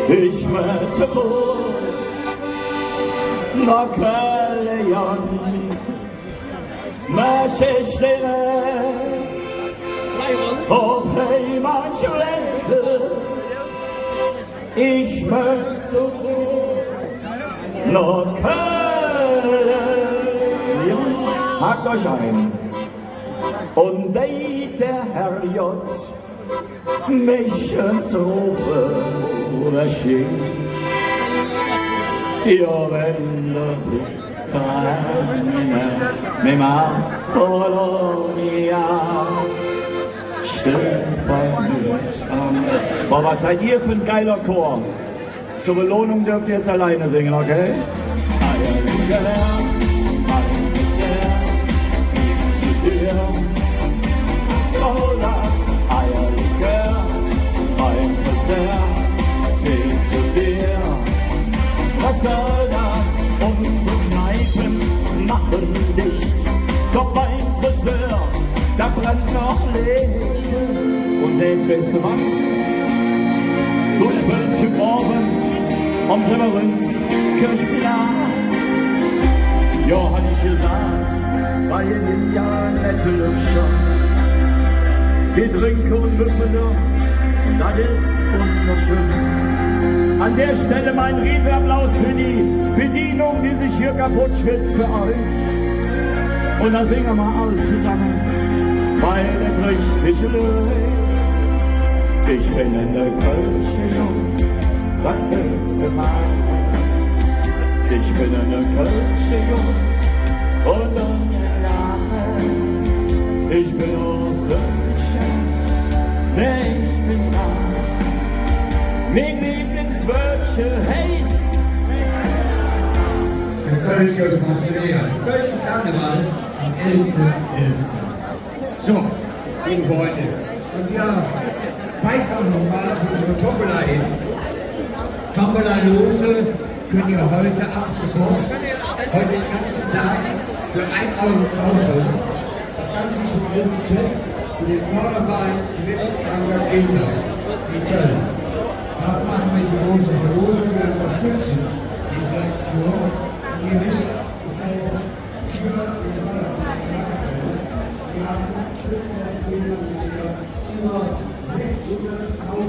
Ich möchte vor nach Köln, möchte stille, ob jemand schwenke. Ich möchte vor nach Köln. Hakt euch ein. Und der Herr J. mich ins Rufe erschien. Io vendo Farmina, Mema Polonia, still von mir an. Boah, was seid ihr für ein geiler Chor? Zur Belohnung dürft ihr jetzt alleine singen, okay? Was soll das? Unsere Kneipen machen dicht. Doch beim Friseur, da brennt noch Licht. Und seht, weißt du was? Du spielst hier morgen am Severins-Kirchplan. Ja, hab ich gesagt, bei den Jahren nette Lüscher. Wir trinken und müssen doch, das ist wunderschön. An der Stelle mein Riesenapplaus für die Bedienung, die sich hier kaputt schwitzt für euch. Und dann singen wir mal alles zusammen. Bei der richtigen Löwe. Ich bin in der Kirche jung, das erste Mal. Ich bin in der Kirche jung und ungeladen. Ich bin auch so sicher, nee, ich bin da. Mein Lieblingswörtchen heißt der Kölsch wird konstruiert. Kölschen Karneval am 11.11. So, liebe Freunde, und wir pfeifen auch nochmal auf unsere Tombola hin. Tombola-Lose könnt ihr heute ab sofort, heute den ganzen Tag für 1 Euro kaufen. Das Ganze zum dritten Zweck für den Förderverein Krebskranker Kinder in Köln. Da machen wir die große Verlosung, wir unterstützen diese Aktion. Und ihr wisst, wir haben 600.000 €.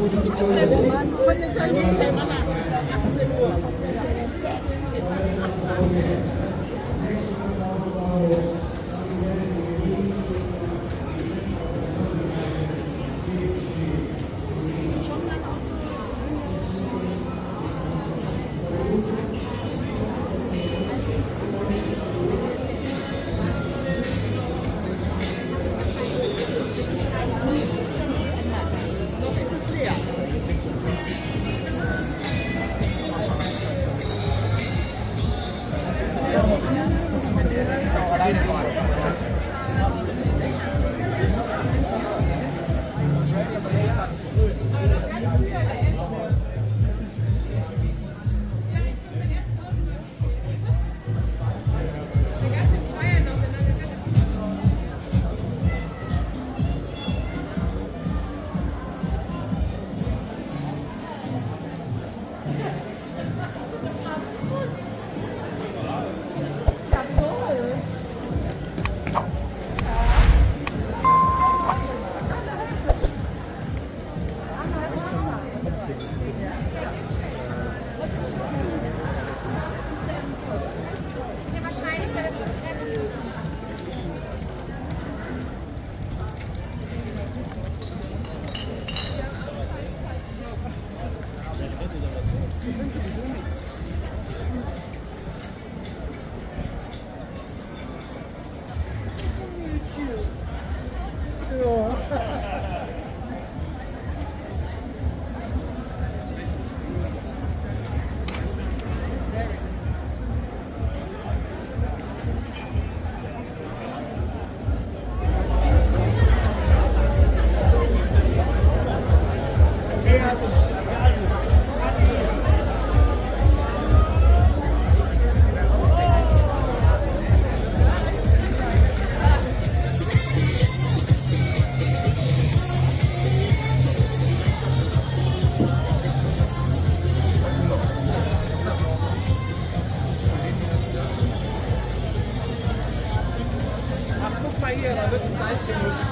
mal hier, da wird ein Zeit genutzt.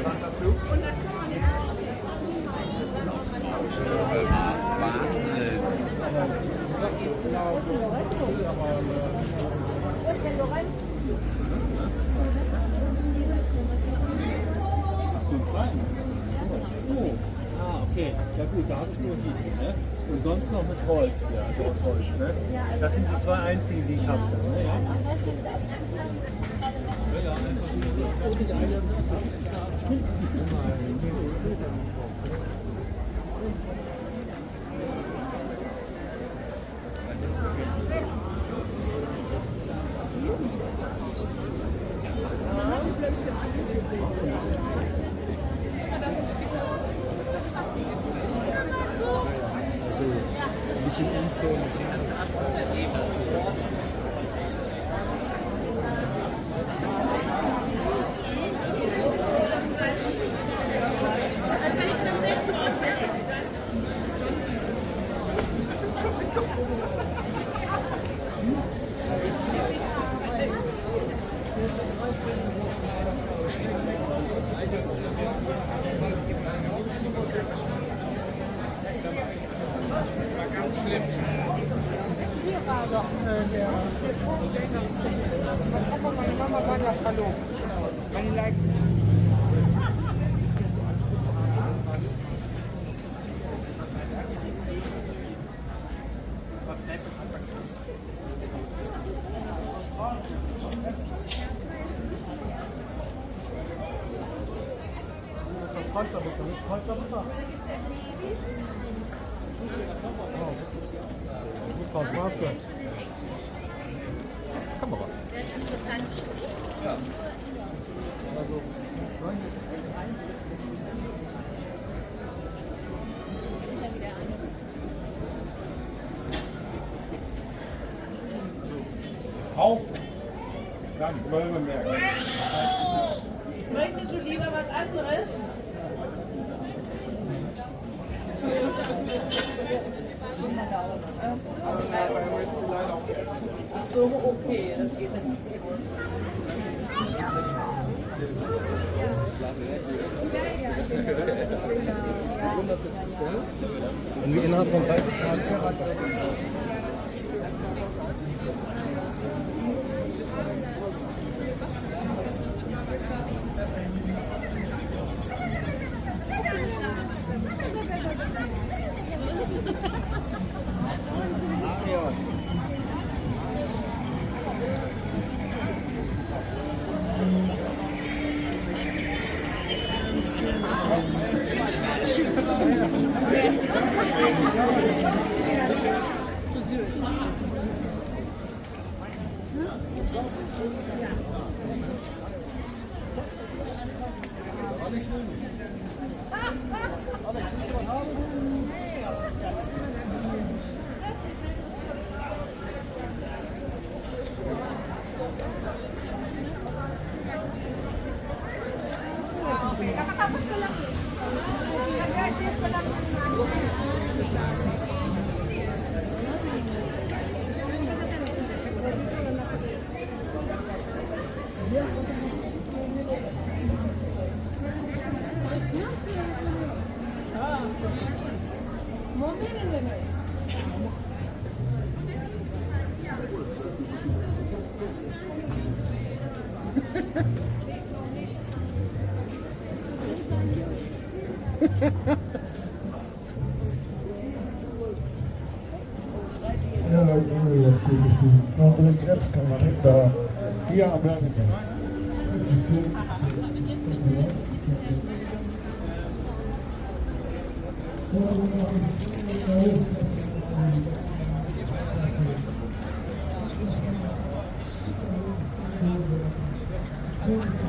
Was hast du? Wahnsinn. Ah, okay. Ja gut, da habe ich nur die. Ne? Und sonst noch mit Holz. Ja, also aus Holz. Ne? Das sind die zwei einzigen, die ich habe. Ne? Ja. Ein bisschen unförmig. Hier war doch der Vorgänger. Aber meine Mama war ja verlobt. Meine Leichen. Kamera. Ja. Also, auch. Dann wollen wir merken. Möchtest du lieber was anderes? Ach so, okay, das geht nicht. Und wie innerhalb von 30 Tagen verraten. Hier am Berg. Thank you.